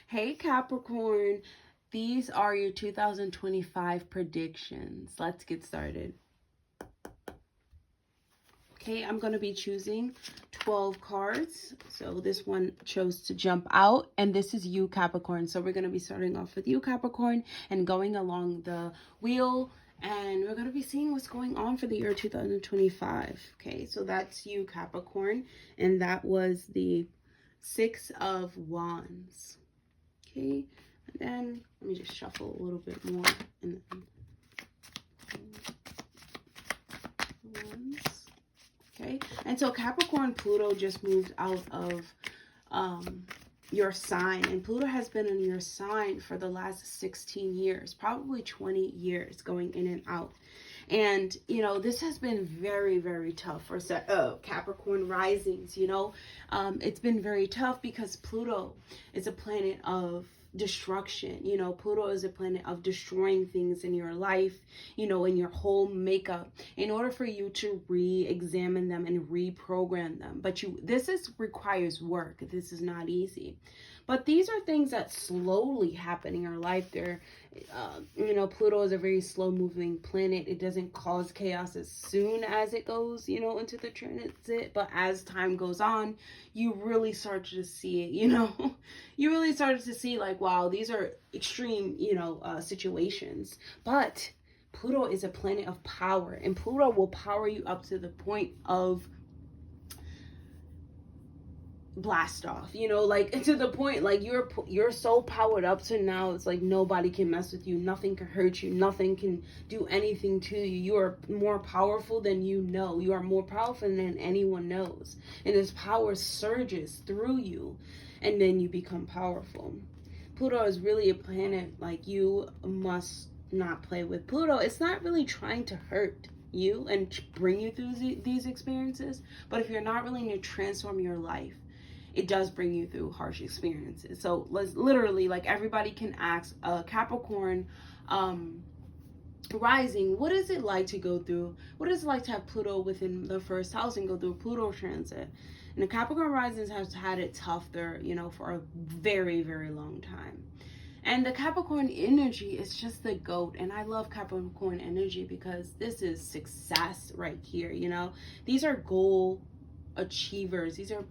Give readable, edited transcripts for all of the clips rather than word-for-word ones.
Hey Capricorn, these are your 2025 predictions. Let's get started. Okay, I'm going to be choosing 12 cards. So this one chose to jump out, and this is you, Capricorn. So we're going to be starting off with you, Capricorn, and going along the wheel, and we're going to be seeing what's going on for the year 2025. Okay, so that's you, Capricorn, and that was the Six of Wands. Okay, and then let me just shuffle a little bit more. And then Wands. Okay, and so Capricorn, Pluto just moved out of your sign, and Pluto has been in your sign for the last 16 years, probably 20 years, going in and out. And you know, this has been very, very tough for Capricorn risings. You know, it's been very tough because Pluto is a planet of destruction. You know, Pluto is a planet of destroying things in your life, you know, in your whole makeup, in order for you to re-examine them and reprogram them. But this requires work. This is not easy. But these are things that slowly happen in your life. They're, you know, Pluto is a very slow moving planet. It doesn't cause chaos as soon as it goes, you know, into the transit. But as time goes on, you really start to see it, you know. You really started to see like, wow, these are extreme, you know, situations. But Pluto is a planet of power, and Pluto will power you up to the point of blast off, you know, like to the point like you're so powered up to now it's like nobody can mess with you, nothing can hurt you, nothing can do anything to you. You are more powerful than you know. You are more powerful than anyone knows, and this power surges through you, and then you become powerful. Pluto is really a planet like you must not play with. Pluto, it's not really trying to hurt you and bring you through these experiences, but if you're not willing to transform your life, it does bring you through harsh experiences. So let's literally, like, everybody can ask a Capricorn rising, what is it like to go through, what is it like to have Pluto within the first house and go through a Pluto transit? And the Capricorn risings has had it tough there, you know, for a very, very long time. And the Capricorn energy is just the GOAT. And I love Capricorn energy because this is success right here, you know. These are goal achievers. These are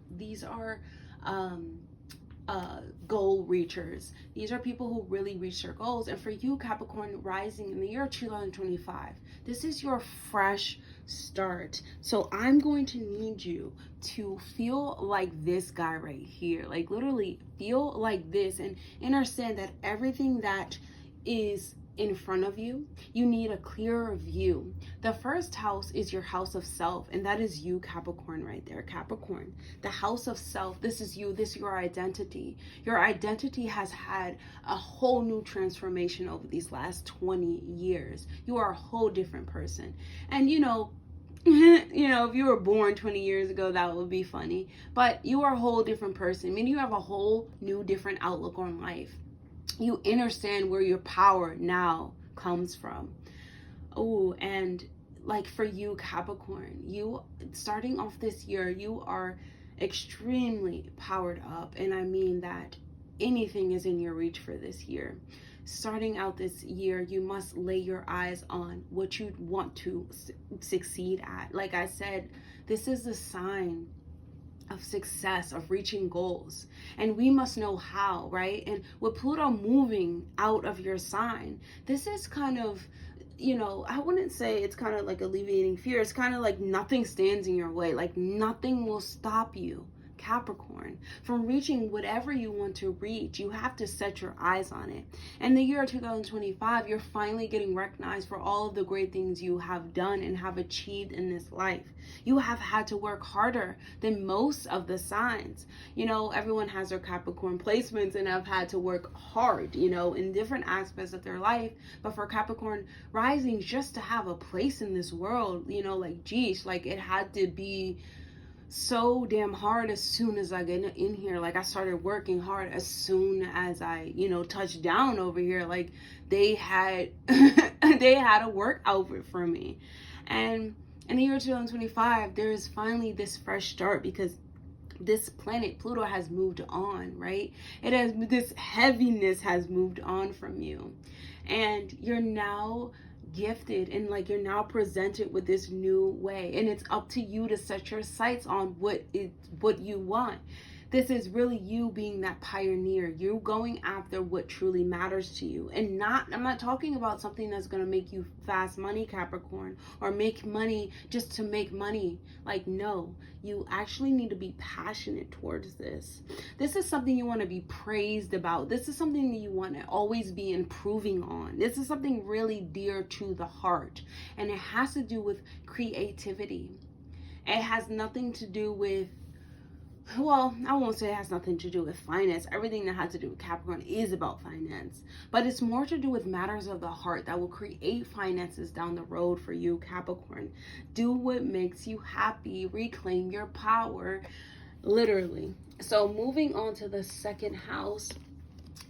goal reachers. These are people who really reach their goals. And for you, Capricorn rising in the year 2025, this is your fresh start. So I'm going to need you to feel like this guy right here, like literally feel like this, and understand that everything that is in front of you, you need a clearer view. The first house is your house of self, and that is you, Capricorn, right there. Capricorn, the house of self, this is you, this is your identity. Your identity has had a whole new transformation over these last 20 years. You are a whole different person. And you know, you know, if you were born 20 years ago, that would be funny, but you are a whole different person. I mean, you have a whole new different outlook on life. You understand where your power now comes from. Oh, and like for you, Capricorn, you starting off this year, you are extremely powered up. And I mean that anything is in your reach for this year. Starting out this year, you must lay your eyes on what you want to succeed at. Like I said, this is a sign of success, of reaching goals, and we must know how, right? And with Pluto moving out of your sign, this is kind of, you know, I wouldn't say it's kind of like alleviating fear. It's kind of like nothing stands in your way, like nothing will stop you, Capricorn, from reaching whatever you want to reach. You have to set your eyes on it. And the year 2025, you're finally getting recognized for all of the great things you have done and have achieved in this life. You have had to work harder than most of the signs. You know, everyone has their Capricorn placements and have had to work hard, you know, in different aspects of their life. But for Capricorn rising, just to have a place in this world, you know, like, geez, like it had to be so damn hard as soon as I get in here. Like I started working hard as soon as I, you know, touched down over here. Like they had they had a work outfit for me. And in the year 2025, there is finally this fresh start because this planet Pluto has moved on, right? It has, this heaviness has moved on from you, and you're now gifted, and like you're now presented with this new way, and it's up to you to set your sights on what you want. This is really you being that pioneer. You going after what truly matters to you. And I'm not talking about something that's going to make you fast money, Capricorn, or make money just to make money. Like, no, you actually need to be passionate towards this. This is something you want to be praised about. This is something that you want to always be improving on. This is something really dear to the heart. And it has to do with creativity. It has nothing to do with, well, I won't say it has nothing to do with finance. Everything that has to do with Capricorn is about finance. But it's more to do with matters of the heart that will create finances down the road for you, Capricorn. Do what makes you happy. Reclaim your power, literally. So moving on to the second house.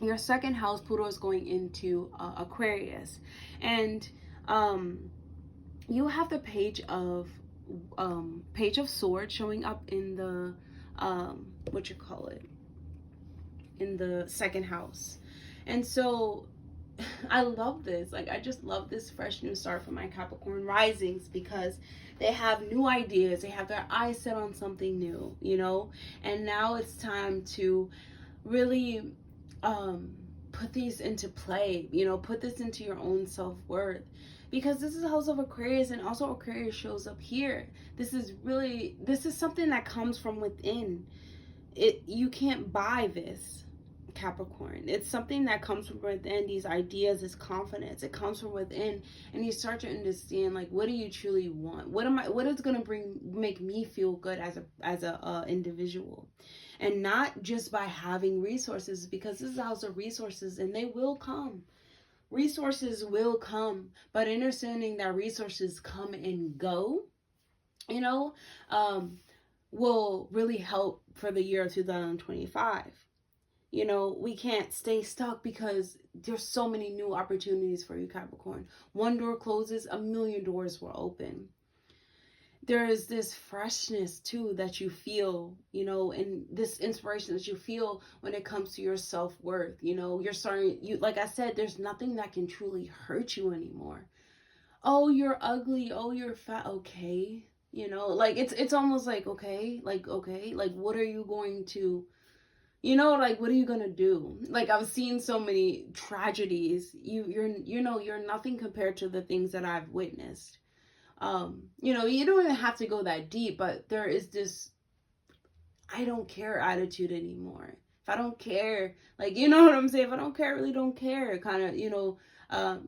Your second house, Pluto is going into Aquarius. And you have the Page of Swords showing up in the in the second house. And so I love this. Like, I just love this fresh new start for my Capricorn risings, because they have new ideas. They have their eyes set on something new, you know? And now it's time to really put these into play, you know, put this into your own self-worth. Because this is the house of Aquarius, and also Aquarius shows up here. This is something that comes from within. You can't buy this, Capricorn. It's something that comes from within. These ideas, this confidence, it comes from within, and you start to understand, like, what do you truly want? What is going to make me feel good as a individual, and not just by having resources, because this is a house of resources, and they will come. Resources will come, but understanding that resources come and go, you know, will really help for the year of 2025. You know, we can't stay stuck because there's so many new opportunities for you, Capricorn. One door closes, a million doors will open. There is this freshness too that you feel, you know, and this inspiration that you feel when it comes to your self-worth. You know, like I said, there's nothing that can truly hurt you anymore. Oh, you're ugly. Oh, you're fat. Okay. You know, like it's almost like, okay, like what are you going to, you know, like, what are you gonna do? Like, I've seen so many tragedies. You're nothing compared to the things that I've witnessed. You know, you don't even have to go that deep, but there is this I don't care attitude anymore. If I don't care, like, you know what I'm saying? If I don't care, I really don't care, kind of, you know,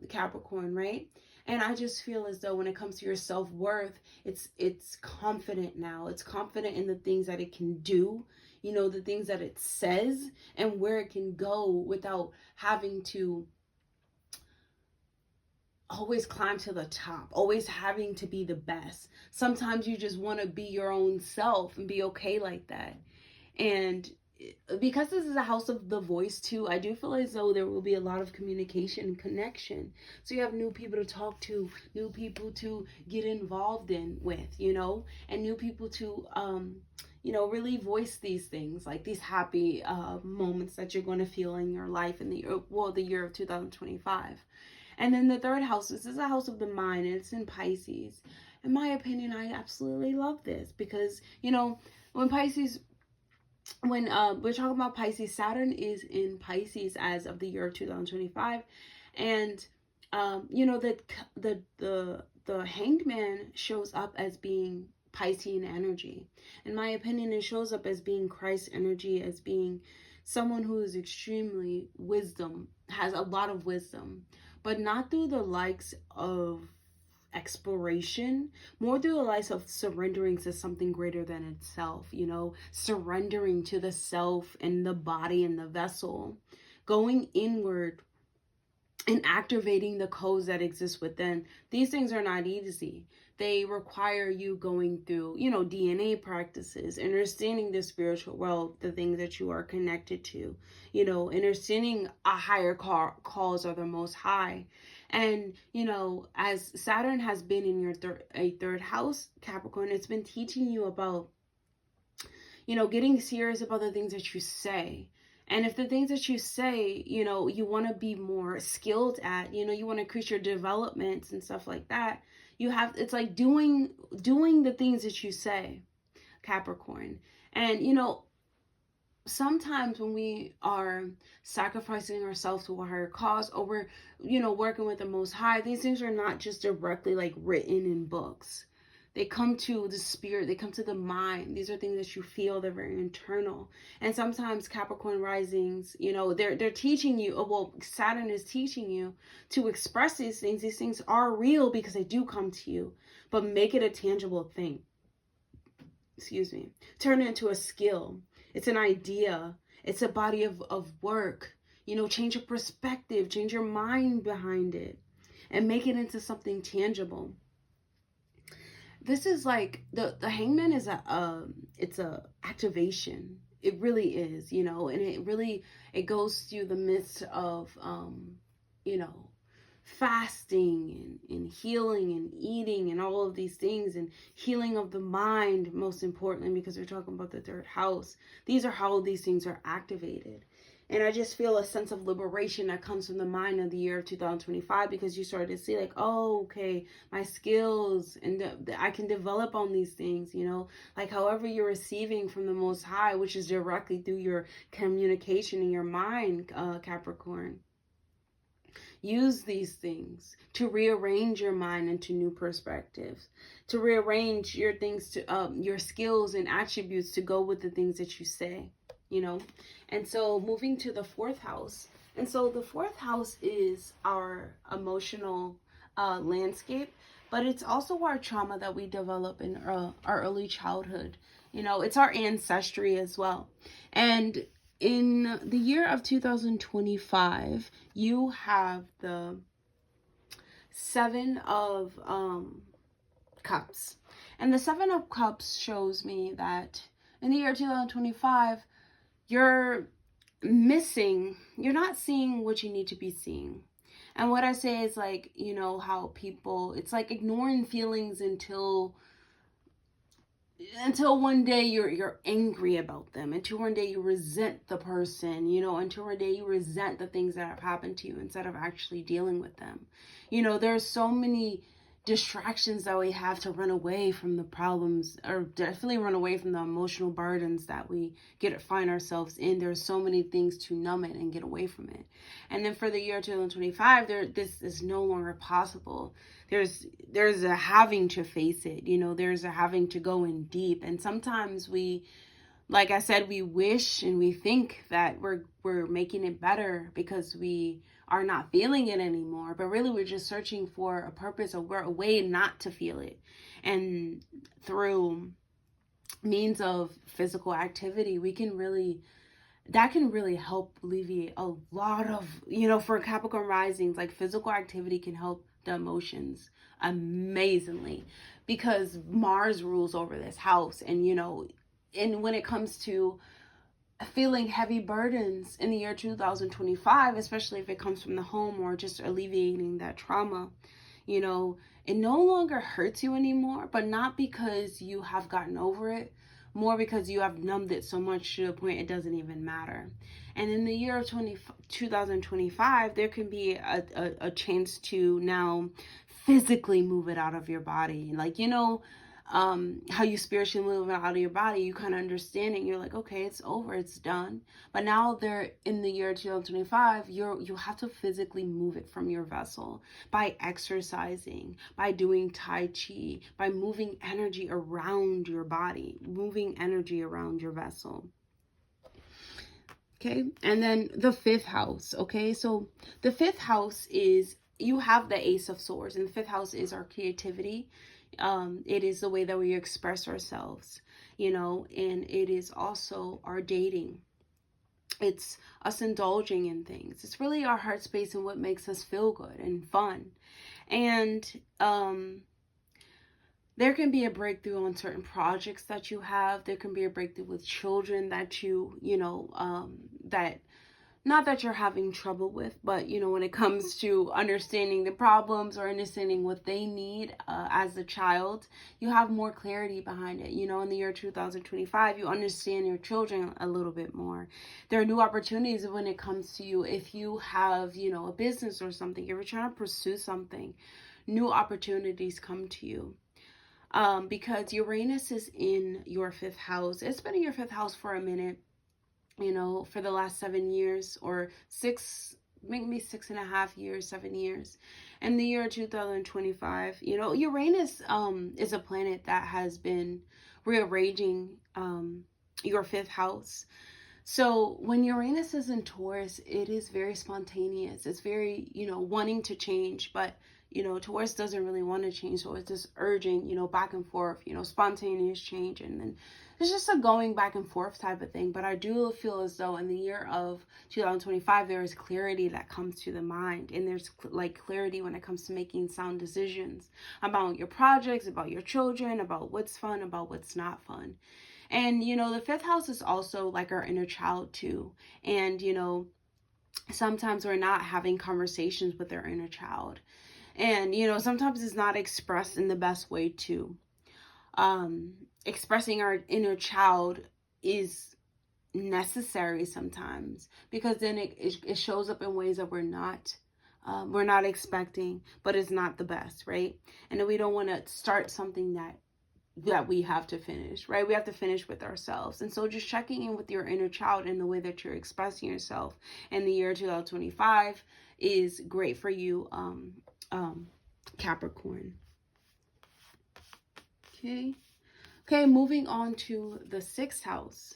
Capricorn, right? And I just feel as though when it comes to your self-worth, it's confident now. It's confident in the things that it can do, you know, the things that it says, and where it can go without having to always climb to the top, always having to be the best. Sometimes you just want to be your own self and be okay like that. And because this is a house of the voice too, I do feel as though there will be a lot of communication and connection. So you have new people to talk to, new people to get involved with, you know, and new people to, you know, really voice these things, like these happy moments that you're going to feel in your life in the year of 2025. And then the third house, this is a house of the mind, and it's in Pisces. In my opinion, I absolutely love this because, you know, when we're talking about Pisces, Saturn is in Pisces as of the year of 2025. And, you know, the Hanged Man shows up as being Piscean energy. In my opinion, it shows up as being Christ energy, as being someone who is extremely has a lot of wisdom. But not through the likes of exploration, more through the likes of surrendering to something greater than itself, you know, surrendering to the self and the body and the vessel, going inward and activating the codes that exist within. These things are not easy. They require you going through, you know, DNA practices, understanding the spiritual world, the things that you are connected to, you know, understanding a higher cause or the most high. And, you know, as Saturn has been in your third house, Capricorn, it's been teaching you about, you know, getting serious about the things that you say. And if the things that you say, you know, you want to be more skilled at, you know, you want to increase your developments and stuff like that, you have, it's like doing the things that you say, Capricorn. And, you know, sometimes when we are sacrificing ourselves to a higher cause, or we're, you know, working with the Most High, these things are not just directly like written in books. They come to the spirit, they come to the mind. These are things that you feel, they're very internal. And sometimes Capricorn risings, you know, they're teaching you, well, Saturn is teaching you to express these things. These things are real because they do come to you, but make it a tangible thing. Excuse me. Turn it into a skill. It's an idea. It's a body of work. You know, change your perspective, change your mind behind it, and make it into something tangible. This is like the Hangman is it's a activation. It really is, you know, and it goes through the midst of you know, fasting and healing and eating and all of these things, and healing of the mind, most importantly, because we're talking about the third house. These are how these things are activated. And I just feel a sense of liberation that comes from the mind of the year of 2025, because you started to see like, oh, okay, my skills, and I can develop on these things, you know, like however you're receiving from the Most High, which is directly through your communication in your mind, Capricorn. Use these things to rearrange your mind into new perspectives, to rearrange your things to your skills and attributes to go with the things that you say, you know. And so moving to the fourth house. And so the fourth house is our emotional landscape, but it's also our trauma that we develop in our early childhood. You know, it's our ancestry as well. And in the year of 2025, you have the Seven of Cups. And the Seven of Cups shows me that in the year 2025, you're not seeing what you need to be seeing. And what I say is like, you know, how people, it's like ignoring feelings until one day you're angry about them, until one day you resent the person, you know, until one day you resent the things that have happened to you instead of actually dealing with them. You know, there's so many distractions that we have to run away from the problems, or definitely run away from the emotional burdens that we find ourselves in. There's so many things to numb it and get away from it. And then for the year 2025, this is no longer possible. There's a having to face it, you know, there's a having to go in deep. And sometimes we, like I said, we wish and we think that we're making it better because we are not feeling it anymore, but really we're just searching for a purpose, or a way not to feel it. And through means of physical activity, that can really help alleviate a lot of, you know, for Capricorn risings, like physical activity can help the emotions amazingly, because Mars rules over this house. And, you know, and when it comes to feeling heavy burdens in the year 2025, especially if it comes from the home or just alleviating that trauma, you know, it no longer hurts you anymore, but not because you have gotten over it, more because you have numbed it so much to the point it doesn't even matter. And in the year of 2025, there can be a chance to now physically move it out of your body. Like, you know, how you spiritually move it out of your body, you kind of understand it. You're like, okay, it's over, it's done. But now they're in the year 2025, you have to physically move it from your vessel by exercising, by doing Tai Chi, by moving energy around your body, moving energy around your vessel. Okay, and then the fifth house. Okay, so the fifth house is, you have the Ace of Swords, and the fifth house is our creativity. It is the way that we express ourselves, you know, and it is also our dating. It's us indulging in things. It's really our heart space and what makes us feel good and fun. And there can be a breakthrough on certain projects that you have. There can be a breakthrough with children that you know, that not that you're having trouble with, but you know, when it comes to understanding the problems or understanding what they need as a child, you have more clarity behind it. You know, in the year 2025, you understand your children a little bit more. There are new opportunities when it comes to you. If you have, you know, a business or something, if you're trying to pursue something, new opportunities come to you. Because Uranus is in your 5th house. It's been in your 5th house for a minute, you know, for the last 7 years or 6, maybe 6.5 years, 7 years. In the year 2025, you know, Uranus is a planet that has been rearranging your 5th house. So when Uranus is in Taurus, it is very spontaneous. It's very, you know, wanting to change, but you know, Taurus doesn't really want to change, so it's just urging, you know, back and forth, you know, spontaneous change, and then it's just a going back and forth type of thing. But I do feel as though in the year of 2025, there is clarity that comes to the mind, and there's like clarity when it comes to making sound decisions about your projects, about your children, about what's fun, about what's not fun. And, you know, the 5th house is also like our inner child too. And, you know, sometimes we're not having conversations with our inner child. And, you know, sometimes it's not expressed in the best way too. Expressing our inner child is necessary sometimes, because then it shows up in ways that we're not expecting, but it's not the best, right? And then we don't want to start something that we have to finish, right? We have to finish with ourselves. And so just checking in with your inner child in the way that you're expressing yourself in the year 2025 is great for you, Capricorn. Okay, moving on to the 6th house.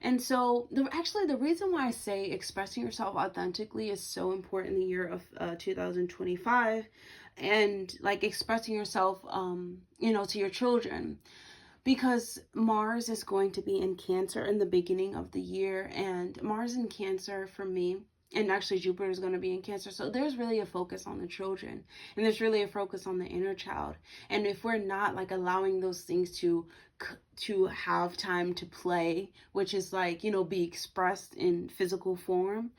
And so the reason why I say expressing yourself authentically is so important in the year of 2025, and like expressing yourself, you know, to your children, because Mars is going to be in Cancer in the beginning of the year, and Mars in Cancer for me, and actually Jupiter is going to be in Cancer. So there's really a focus on the children, and there's really a focus on the inner child. And if we're not like allowing those things to have time to play, which is like, you know, be expressed in physical form,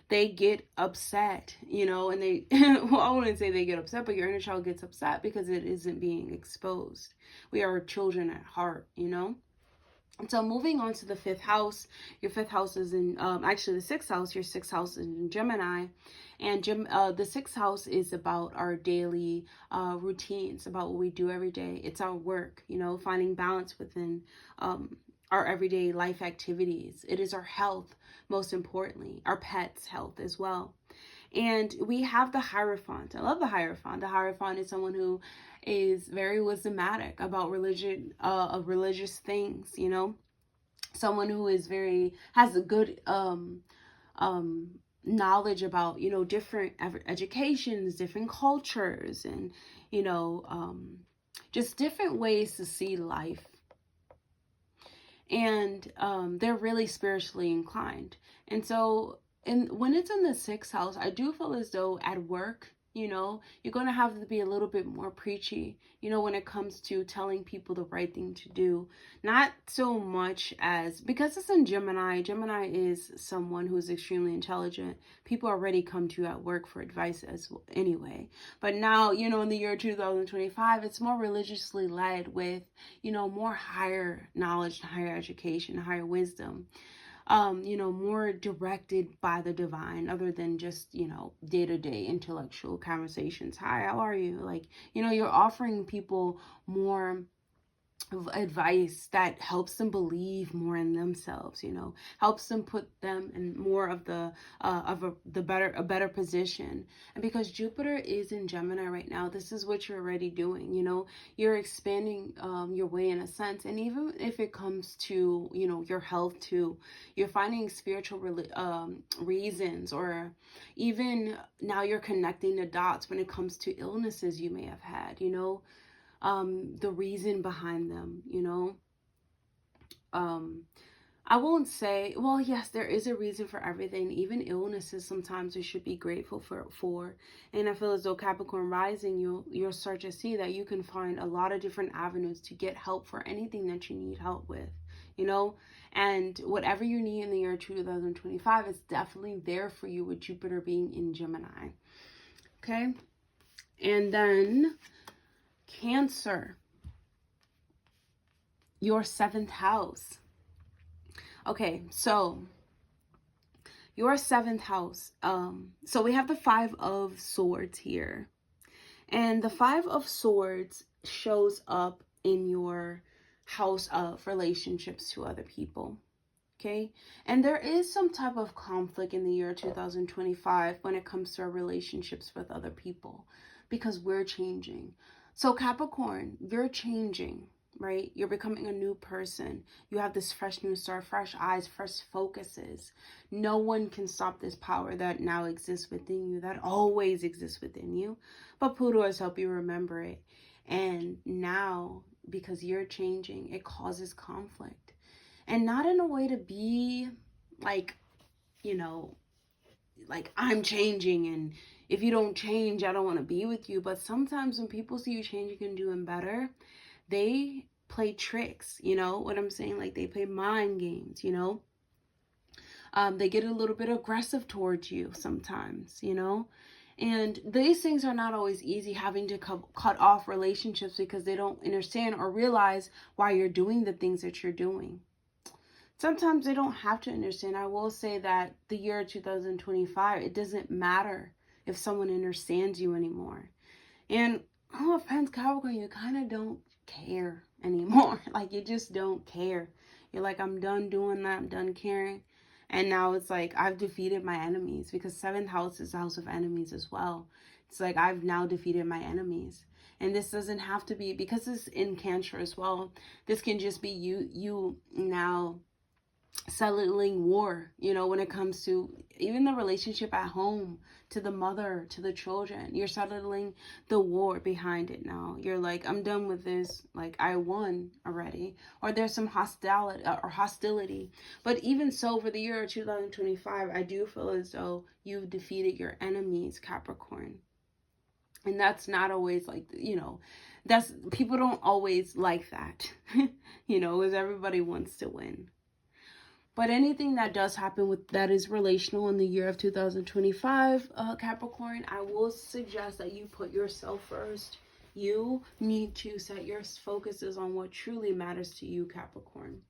they get upset, you know, and they, well, I wouldn't say they get upset, but your inner child gets upset because it isn't being exposed. We are children at heart, you know? So moving on to the 5th house, your 5th house is in, actually the 6th house, your 6th house is in Gemini. And the 6th house is about our daily routines, about what we do every day. It's our work, you know, finding balance within our everyday life activities. It is our health, most importantly, our pets' health as well. And we have the Hierophant. I love the Hierophant. The Hierophant is someone who is very wisdomatic about religion, of religious things, you know, someone who is has a good knowledge about, you know, different educations, different cultures, and, you know, just different ways to see life. And they're really spiritually inclined. And so when it's in the 6th house, I do feel as though at work, you know, you're going to have to be a little bit more preachy, you know, when it comes to telling people the right thing to do. Not so much as, because it's in Gemini. Gemini is someone who's extremely intelligent. People already come to you at work for advice as well, anyway. But now, you know, in the year 2025, it's more religiously led with, you know, more higher knowledge, higher education, higher wisdom. You know, more directed by the divine, other than just, you know, day-to-day intellectual conversations. Hi, how are you? Like, you know, you're offering people more advice that helps them believe more in themselves, you know, helps them put them in more of a better position. And because Jupiter is in Gemini right now, this is what you're already doing, you know, you're expanding your way in a sense. And even if it comes to, you know, your health too, you're finding spiritual reasons, or even now you're connecting the dots when it comes to illnesses you may have had, you know, the reason behind them, you know. I won't say, well, yes, there is a reason for everything. Even illnesses, sometimes we should be grateful for. And I feel as though Capricorn rising, you'll start to see that you can find a lot of different avenues to get help for anything that you need help with. you know? And whatever you need in the year 2025 is definitely there for you with Jupiter being in Gemini. Okay? And then Cancer, your 7th house. Okay, so your 7th house. So we have the 5 of Swords here. And the 5 of Swords shows up in your house of relationships to other people. Okay? And there is some type of conflict in the year 2025 when it comes to our relationships with other people, because we're changing. So Capricorn, you're changing, right? You're becoming a new person. You have this fresh new start, fresh eyes, fresh focuses. No one can stop this power that now exists within you, that always exists within you. But Pluto has helped you remember it. And now, because you're changing, it causes conflict. And not in a way to be like, you know, like I'm changing and if you don't change, I don't want to be with you. But sometimes when people see you changing and doing better, they play tricks, you know what I'm saying? Like they play mind games, you know? They get a little bit aggressive towards you sometimes, you know? And these things are not always easy, having to cut off relationships because they don't understand or realize why you're doing the things that you're doing. Sometimes they don't have to understand. I will say that the year 2025, it doesn't matter if someone understands you anymore. And no offense, Capricorn, you kind of don't care anymore. Like you just don't care. You're like, I'm done doing that. I'm done caring. And now it's like, I've defeated my enemies, because 7th house is the house of enemies as well. It's like, I've now defeated my enemies. And this doesn't have to be, because it's in Cancer as well. This can just be you now settling war, you know, when it comes to even the relationship at home, to the mother, to the children. You're settling the war behind it now. You're like, I'm done with this. Like, I won already. Or there's some hostility. But even so, for the year 2025, I do feel as though you've defeated your enemies, Capricorn. And that's not always like, you know, that's, people don't always like that, you know, because everybody wants to win. But anything that does happen with that is relational in the year of 2025, Capricorn, I will suggest that you put yourself first. You need to set your focuses on what truly matters to you, Capricorn.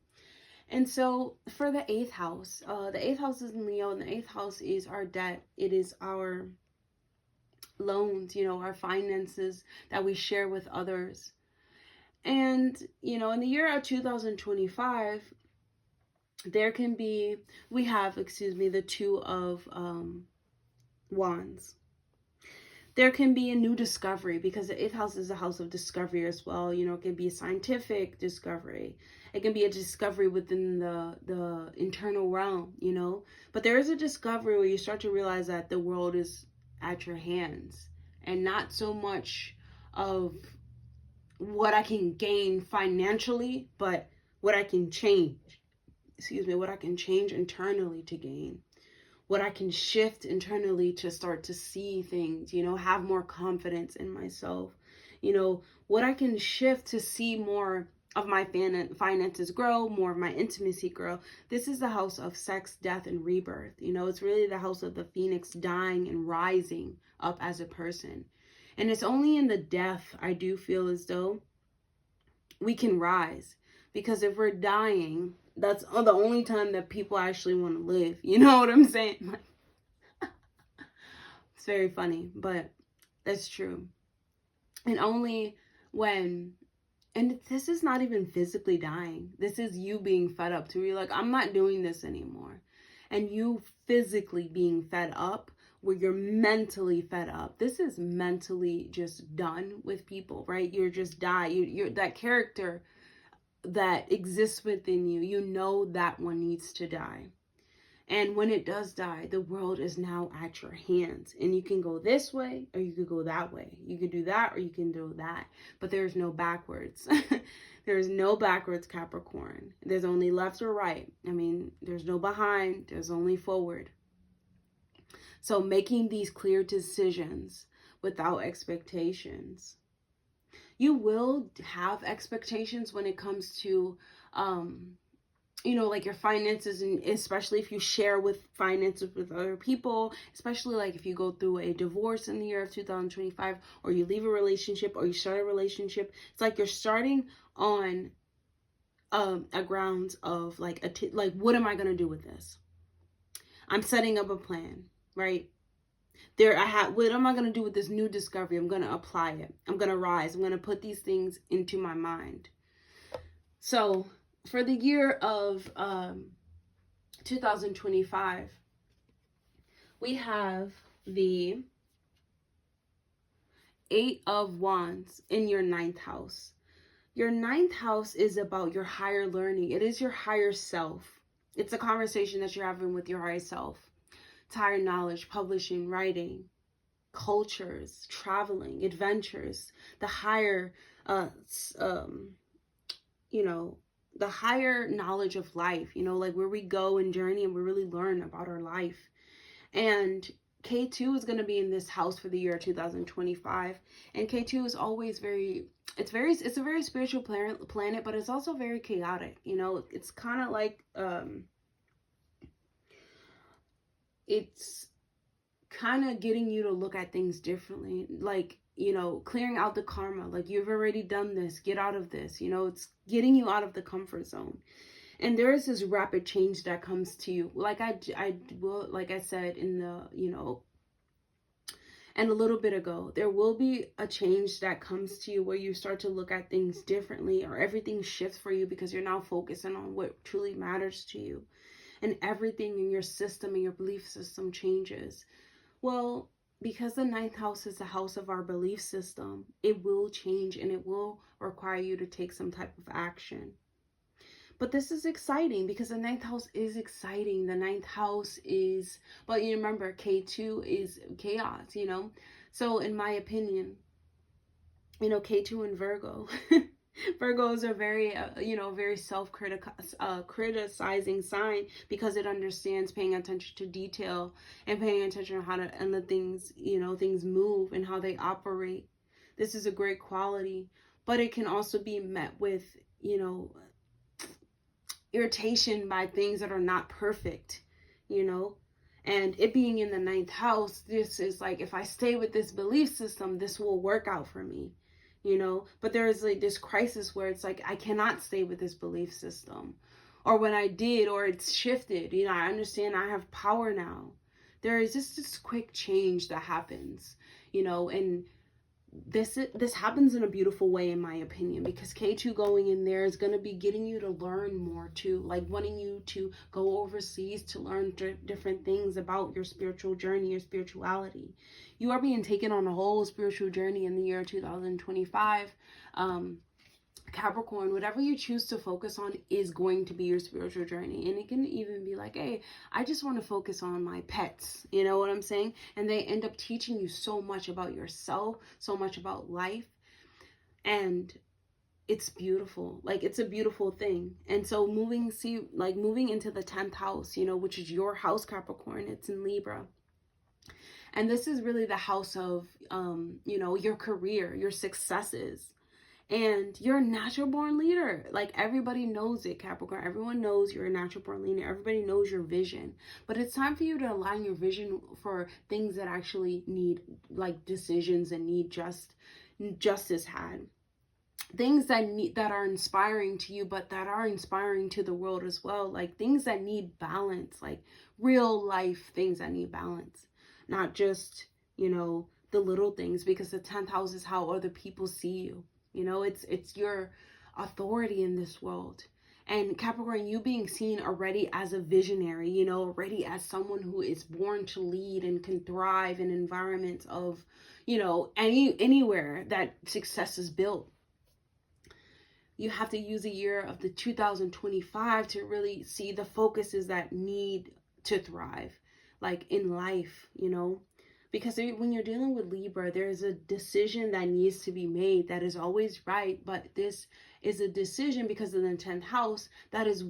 And so for the 8th house, the 8th house is in Leo, and the 8th house is our debt. It is our loans, you know, our finances that we share with others. And, you know, in the year of 2025, there can be, we have, the 2 of Wands. There can be a new discovery, because the 8th house is a house of discovery as well. You know, it can be a scientific discovery. It can be a discovery within the internal realm, you know. But there is a discovery where you start to realize that the world is at your hands, and not so much of what I can gain financially, but what I can change. What I can change internally to gain, what I can shift internally to start to see things, you know, have more confidence in myself, you know, what I can shift to see more of my finances grow, more of my intimacy grow. This is the house of sex, death, and rebirth. You know, it's really the house of the phoenix dying and rising up as a person. And it's only in the death, I do feel as though we can rise, because if we're dying, that's the only time that people actually want to live. You know what I'm saying? It's very funny, but that's true. And only when, and this is not even physically dying. This is you being fed up to where you're like, I'm not doing this anymore. And you physically being fed up, where you're mentally fed up. This is mentally just done with people, right? You're just die. You're that character that exists within you, you know that one needs to die. And when it does die, the world is now at your hands, and you can go this way or you could go that way. You can do that or you can do that, but there's no backwards. There's no backwards, Capricorn. There's only left or right. I mean, there's no behind, there's only forward. So making these clear decisions without expectations. You will have expectations when it comes to you know, like your finances, and especially if you share with finances with other people, especially like if you go through a divorce in the year of 2025, or you leave a relationship or you start a relationship, it's like you're starting on a grounds of like like, what am I going to do with this? I'm setting up a plan, right? What am I going to do with this new discovery? I'm going to apply it. I'm going to rise. I'm going to put these things into my mind. So for the year of 2025, we have the 8 of Wands in your 9th house. Your 9th house is about your higher learning. It is your higher self. It's a conversation that you're having with your higher self. It's higher knowledge, publishing, writing, cultures, traveling, adventures, the higher, you know, the higher knowledge of life, you know, like where we go and journey and we really learn about our life. And K2 is going to be in this house for the year 2025. And K2 is always it's a very spiritual planet, but it's also very chaotic. You know, it's kind of like, it's kind of getting you to look at things differently. Like, you know, clearing out the karma, like you've already done this, get out of this, you know, it's getting you out of the comfort zone. And there is this rapid change that comes to you. Like I said in the, you know, and a little bit ago, there will be a change that comes to you where you start to look at things differently, or everything shifts for you because you're now focusing on what truly matters to you. And everything in your system and your belief system changes. Well, because the 9th house is the house of our belief system, it will change and it will require you to take some type of action. But this is exciting because the 9th house is exciting. The 9th house is, but you remember, K2 is chaos, you know? So in my opinion, you know, K2 and Virgo, Virgos are very, you know, very criticizing sign, because it understands paying attention to detail and paying attention to how to, and the things, you know, things move and how they operate. This is a great quality, but it can also be met with, you know, irritation by things that are not perfect, you know. And it being in the 9th house, this is like, if I stay with this belief system, this will work out for me, you know. But there is like this crisis where it's like, I cannot stay with this belief system. Or when I did, or it's shifted, you know, I understand I have power now. There is just this quick change that happens, you know. And this happens in a beautiful way, in my opinion, because K2 going in there is going to be getting you to learn more too, like wanting you to go overseas to learn different things about your spiritual journey, your spirituality. You are being taken on a whole spiritual journey in the year 2025. Capricorn, whatever you choose to focus on is going to be your spiritual journey. And it can even be like, hey, I just want to focus on my pets. You know what I'm saying? And they end up teaching you so much about yourself, so much about life. And it's beautiful. Like, it's a beautiful thing. And so moving into the 10th house, you know, which is your house, Capricorn, it's in Libra. And this is really the house of, you know, your career, your successes. And you're a natural born leader. Like, everybody knows it, Capricorn. Everyone knows you're a natural born leader. Everybody knows your vision. But it's time for you to align your vision for things that actually need, like, decisions and need justice had. Things that are inspiring to you, but that are inspiring to the world as well. Like, things that need balance, like real life things that need balance. Not just, you know, the little things, because the 10th house is how other people see you. You know, it's your authority in this world. And Capricorn, you being seen already as a visionary, you know, already as someone who is born to lead and can thrive in environments of, you know, anywhere that success is built. You have to use a year of the 2025 to really see the focuses that need to thrive, like in life, you know. Because when you're dealing with Libra, there's a decision that needs to be made that is always right. But this is a decision, because of the 10th house, that is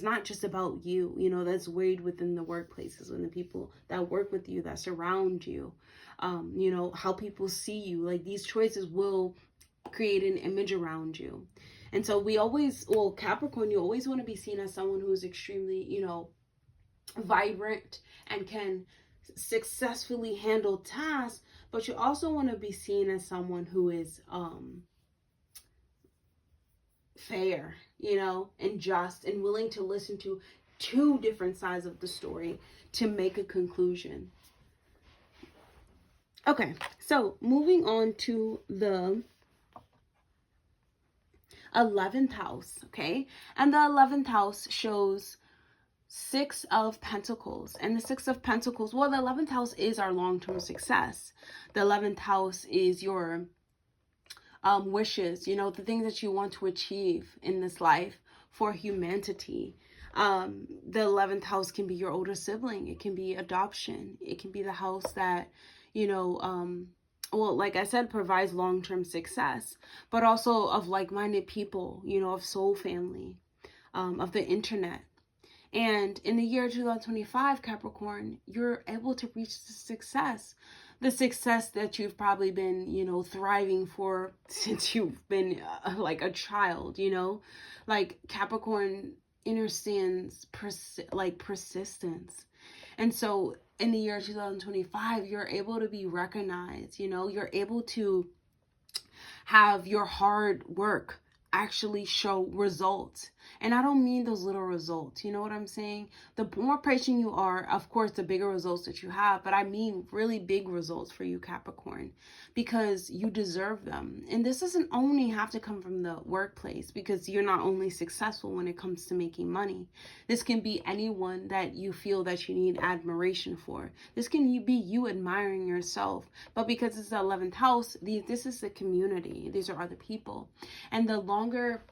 not just about you, you know, that's weighed within the workplaces and the people that work with you, that surround you, you know, how people see you. Like, these choices will create an image around you. And so we always, well, Capricorn, you always want to be seen as someone who's extremely, you know, vibrant and can successfully handle tasks, but you also want to be seen as someone who is fair, you know, and just, and willing to listen to two different sides of the story to make a conclusion. Okay, so moving on to the 11th house, okay? And the 11th house shows Six of Pentacles. And the Six of Pentacles, well, the 11th house is our long-term success. The 11th house is your wishes, you know, the things that you want to achieve in this life for humanity. The 11th house can be your older sibling. It can be adoption. It can be the house that, you know, well, like I said, provides long-term success, but also of like-minded people, you know, of soul family, of the internet. And in the year 2025, Capricorn, you're able to reach the success that you've probably been, you know, thriving for since you've been like a child, you know, like Capricorn understands persistence. And so in the year 2025, you're able to be recognized, you know, you're able to have your hard work actually show results. And I don't mean those little results, you know what I'm saying? The more patient you are, of course, the bigger results that you have, but I mean really big results for you, Capricorn, because you deserve them. And this doesn't only have to come from the workplace, because you're not only successful when it comes to making money. This can be anyone that you feel that you need admiration for. This can be you admiring yourself, but because it's the 11th house, this is the community. These are other people. And the longer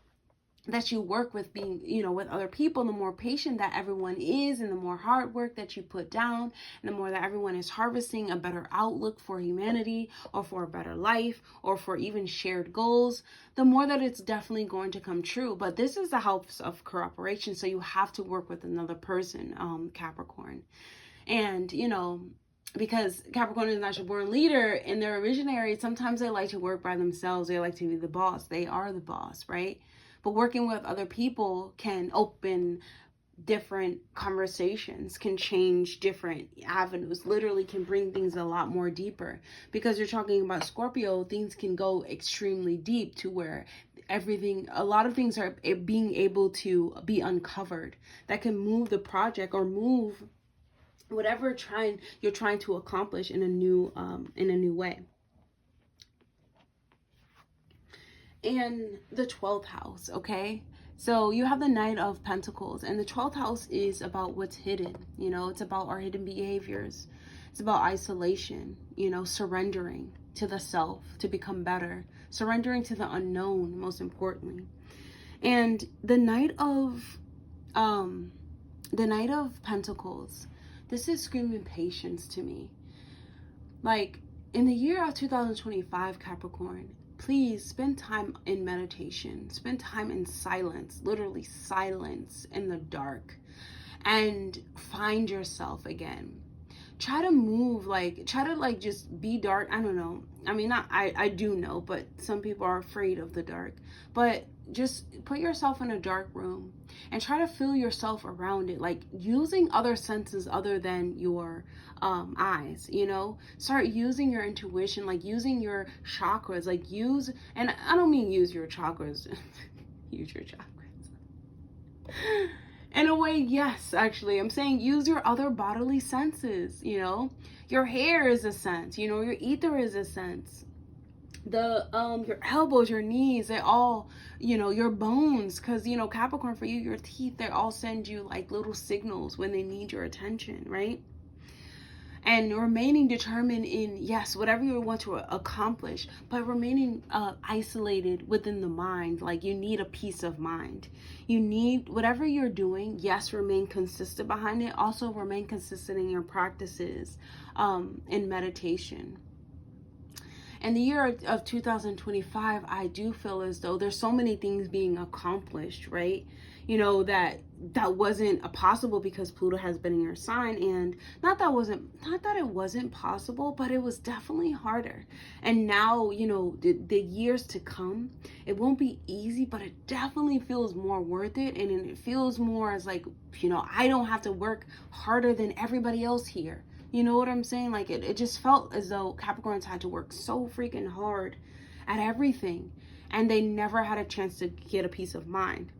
that you work with being, you know, with other people, the more patient that everyone is, and the more hard work that you put down, and the more that everyone is harvesting a better outlook for humanity, or for a better life, or for even shared goals, the more that it's definitely going to come true. But this is the house of cooperation, so you have to work with another person, Capricorn. And, you know, because Capricorn is a natural born leader and they're visionary, sometimes they like to work by themselves. They like to be the boss. They are the boss, right? But working with other people can open different conversations, can change different avenues, literally can bring things a lot more deeper. Because you're talking about Scorpio, things can go extremely deep to where a lot of things are being able to be uncovered that can move the project or move whatever you're trying to accomplish in a new way. And the 12th house, okay? So you have the Knight of Pentacles, and the 12th house is about what's hidden, you know, it's about our hidden behaviors. It's about isolation, you know, surrendering to the self to become better, surrendering to the unknown, most importantly. And the Knight of Pentacles, this is screaming patience to me. Like, in the year of 2025, Capricorn, please spend time in meditation. Spend time in silence, literally silence in the dark, and find yourself again. Try to just be dark. I don't know. I mean, I do know, but some people are afraid of the dark. But just put yourself in a dark room and try to feel yourself around it, like using other senses other than your eyes, you know. Start using your intuition, like using your chakras, and I don't mean use your chakras, use your chakras. In a way, yes, actually, I'm saying use your other bodily senses, you know. Your hair is a sense, you know, your ether is a sense. Your elbows, your knees, they all, you know, your bones, because, you know, Capricorn, for you, your teeth, they all send you like little signals when they need your attention, right? And remaining determined in, yes, whatever you want to accomplish, but remaining isolated within the mind. Like, you need a peace of mind. You need, whatever you're doing, yes, remain consistent behind it. Also remain consistent in your practices in meditation. In the year of 2025, I do feel as though there's so many things being accomplished, right? you know, that wasn't possible because Pluto has been in your sign. And not that it wasn't possible, but it was definitely harder. And now, you know, the years to come, it won't be easy, but it definitely feels more worth it. And it feels more as like, you know, I don't have to work harder than everybody else here. You know what I'm saying? Like it just felt as though Capricorns had to work so freaking hard at everything, and they never had a chance to get a peace of mind.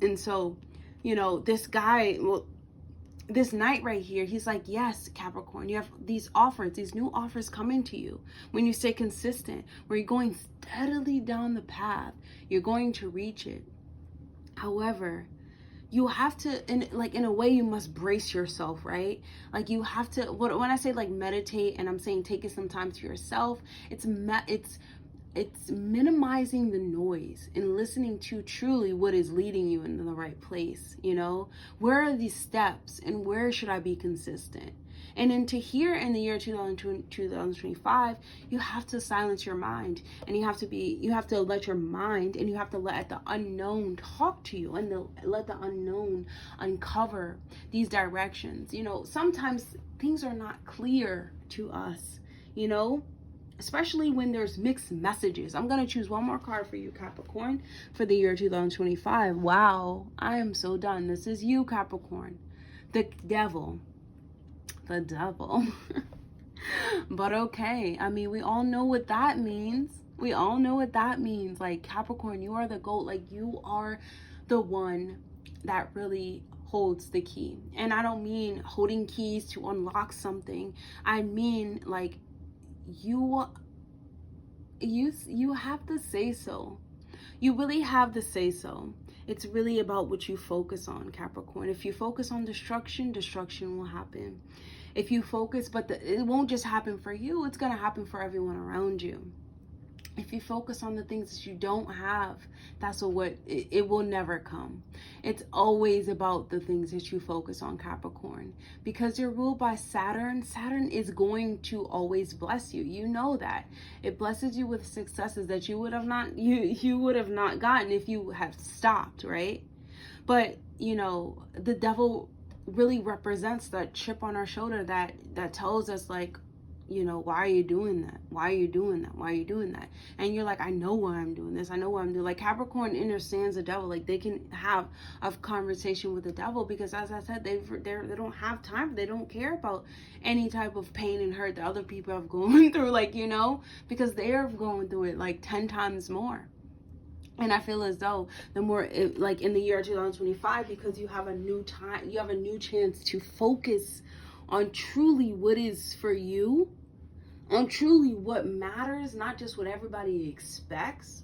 And so, you know, this guy, well, this knight right here, he's like, yes, Capricorn, you have these offers, these new offers coming to you. When you stay consistent, where you're going steadily down the path, you're going to reach it. However, you have to, in a way, you must brace yourself, right? Like you have to, when I say like meditate, and I'm saying taking some time to yourself, it's minimizing the noise and listening to truly what is leading you into the right place. You know, where are these steps and where should I be consistent? And then to here in the year 2025, you have to silence your mind, and you have to let your mind, and you have to let the unknown talk to you, and let the unknown uncover these directions. You know, sometimes things are not clear to us, you know, especially when there's mixed messages. I'm going to choose one more card for you, Capricorn, for the year 2025. Wow, I am so done. This is you, Capricorn. The devil. The devil. But okay, I mean, we all know what that means. We all know what that means. Like, Capricorn, you are the GOAT. Like, you are the one that really holds the key. And I don't mean holding keys to unlock something. I mean, like, you have to say so. You really have to say so. It's really about what you focus on, Capricorn. If you focus on destruction, destruction will happen. If you focus, but it won't just happen for you, it's going to happen for everyone around you. If you focus on the things that you don't have, that's it will never come. It's always about the things that you focus on, Capricorn. Because you're ruled by Saturn. Saturn is going to always bless you. You know that. It blesses you with successes that you would have not gotten if you have stopped, right? But, you know, the devil really represents that chip on our shoulder that tells us, like, you know, why are you doing that? Why are you doing that? Why are you doing that? And you're like, I know why I'm doing this. I know why I'm doing. Like, Capricorn understands the devil. Like, they can have a conversation with the devil because, as I said, they don't have time. They don't care about any type of pain and hurt that other people have gone through. Like, you know, because they're going through it like 10 times more. And I feel as though the more, like in the year 2025, because you have a new time, you have a new chance to focus on truly what is for you, on truly what matters, not just what everybody expects.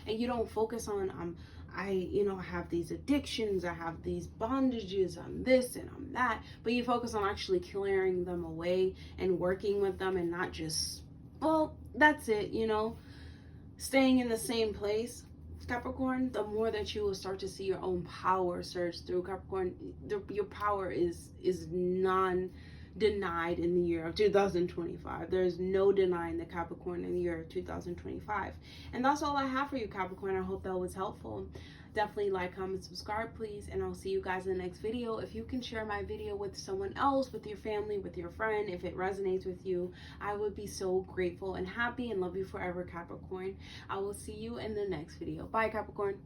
And you don't focus on, I have these addictions, I have these bondages, I'm this and I'm that. But you focus on actually clearing them away and working with them, and not just, well, that's it, you know, staying in the same place. Capricorn, the more that you will start to see your own power surge through, Capricorn, your power is non-denied in the year of 2025. There's no denying the Capricorn in the year of 2025. And that's all I have for you, Capricorn. I hope that was helpful. Definitely like, comment, subscribe, please, and I'll see you guys in the next video. If you can share my video with someone else, with your family, with your friend, if it resonates with you, I would be so grateful and happy, and love you forever, Capricorn. I will see you in the next video. Bye, Capricorn.